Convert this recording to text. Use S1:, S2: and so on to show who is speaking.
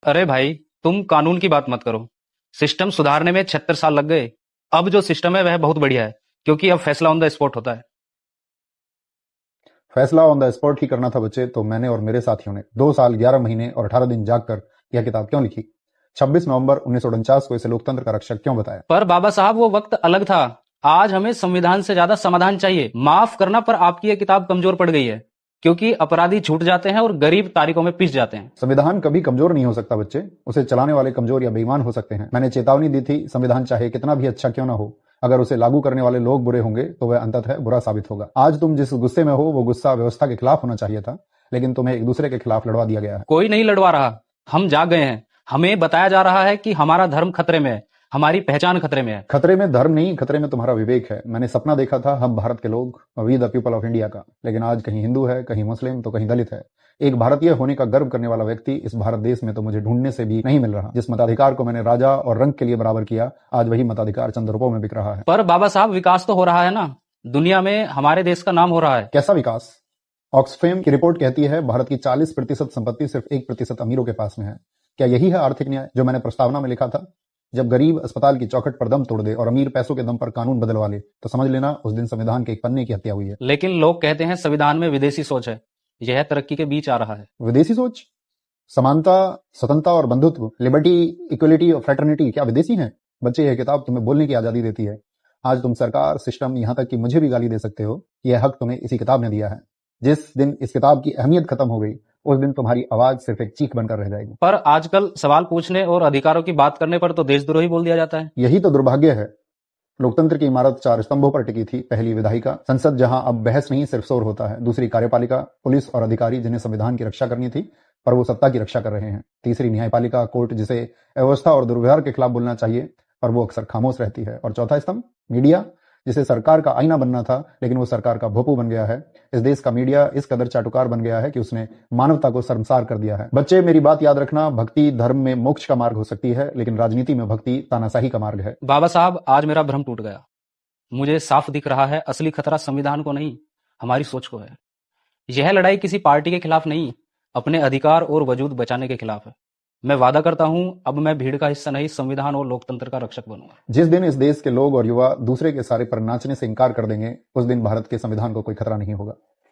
S1: अरे भाई, तुम कानून की बात मत करो। सिस्टम सुधारने में 76 साल लग गए। अब जो सिस्टम है वह बहुत बढ़िया है, क्योंकि अब फैसला ऑन द स्पॉट होता है।
S2: फैसला ऑन द स्पॉट ही करना था बच्चे, तो मैंने और मेरे साथियों ने 2 साल 11 महीने और 18 दिन जाग कर यह किताब क्यों लिखी। 26 नवंबर 1949 को इसे लोकतंत्र का रक्षक क्यों बताया।
S1: पर बाबा साहब, वो वक्त अलग था। आज हमें संविधान से ज्यादा समाधान चाहिए। माफ करना, पर आपकी ये किताब कमजोर पड़ गई है, क्योंकि अपराधी छूट जाते हैं और गरीब तारीखों में पिस जाते हैं।
S2: संविधान कभी कमजोर नहीं हो सकता बच्चे, उसे चलाने वाले कमजोर या बेईमान हो सकते हैं। मैंने चेतावनी दी थी, संविधान चाहे कितना भी अच्छा क्यों ना हो, अगर उसे लागू करने वाले लोग बुरे होंगे तो वह अंततः बुरा साबित होगा। आज तुम जिस गुस्से में हो वो गुस्सा व्यवस्था के खिलाफ होना चाहिए था, लेकिन तुम्हें एक दूसरे के खिलाफ लड़वा दिया गया है।
S1: कोई नहीं लड़वा रहा। हम जाग गए हैं। हमें बताया जा रहा है कि हमारा धर्म खतरे में है, हमारी पहचान खतरे में है।
S2: खतरे में धर्म नहीं, खतरे में तुम्हारा विवेक है। मैंने सपना देखा था हम भारत के लोग, we the people of India का, लेकिन आज कहीं हिंदू है, कहीं मुस्लिम, तो कहीं दलित है। एक भारतीय होने का गर्व करने वाला व्यक्ति इस भारत देश में तो मुझे ढूंढने से भी नहीं मिल रहा। जिस मताधिकार को मैंने राजा और रंग के लिए बराबर किया, आज वही मताधिकार चंद रुपयों में बिक रहा है।
S1: पर बाबा साहब, विकास तो हो रहा है ना। दुनिया में हमारे देश का नाम हो रहा है।
S2: कैसा विकास? ऑक्सफेम की रिपोर्ट कहती है भारत की 40% संपत्ति सिर्फ 1% अमीरों के पास में है। क्या यही है आर्थिक न्याय जो मैंने प्रस्तावना में लिखा था? जब गरीब अस्पताल की चौखट पर दम तोड़ दे और अमीर पैसों के दम पर कानून बदलवा ले, तो समझ लेना उस दिन संविधान के एक पन्ने की हत्या हुई है।
S1: लेकिन लोग कहते हैं संविधान में विदेशी सोच है। यह तरक्की के बीच आ रहा है।
S2: विदेशी सोच? समानता, स्वतंत्रता और बंधुत्व, लिबर्टी, इक्वलिटी और फ्रेटर्निटी क्या विदेशी हैं? बच्चे, यह किताब तुम्हें बोलने की आजादी देती है। आज तुम सरकार, सिस्टम, यहां तक कि मुझे भी गाली दे सकते हो। यह हक तुम्हें इसी किताब ने दिया है। जिस दिन इस किताब की अहमियत खत्म हो गई, उस दिन तुम्हारी आवाज सिर्फ एक चीख बनकर रह जाएगी।
S1: पर आजकल सवाल पूछने और अधिकारों की बात करने पर तो देशद्रोही बोल दिया जाता है।
S2: यही तो दुर्भाग्य है। लोकतंत्र की इमारत 4 स्तंभों पर टिकी थी। पहली विधायिका संसद, जहां अब बहस नहीं सिर्फ शोर होता है। दूसरी कार्यपालिका, पुलिस और अधिकारी जिन्हें संविधान की रक्षा करनी थी पर वो सत्ता की रक्षा कर रहे हैं। तीसरी न्यायपालिका, कोर्ट, जिसे अव्यवस्था और दुर्व्यवहार के खिलाफ बोलना चाहिए पर वो अक्सर खामोश रहती है। और चौथा स्तंभ, मीडिया, जिसे सरकार का आईना बनना था लेकिन वो सरकार का भोपू बन गया है। इस देश का मीडिया इस कदर चाटुकार बन गया है कि उसने मानवता को शर्मसार कर दिया है। बच्चे, मेरी बात याद रखना, भक्ति धर्म में मोक्ष का मार्ग हो सकती है, लेकिन राजनीति में भक्ति तानाशाही का मार्ग है।
S1: बाबा साहब, आज मेरा भ्रम टूट गया। मुझे साफ दिख रहा है, असली खतरा संविधान को नहीं, हमारी सोच को है। यह लड़ाई किसी पार्टी के खिलाफ नहीं, अपने अधिकार और वजूद बचाने के खिलाफ है। मैं वादा करता हूं, अब मैं भीड़ का हिस्सा नहीं, संविधान और लोकतंत्र का रक्षक बनूंगा।
S2: जिस दिन इस देश के लोग और युवा दूसरे के सारे पर नाचने से इनकार कर देंगे, उस दिन भारत के संविधान को कोई खतरा नहीं होगा।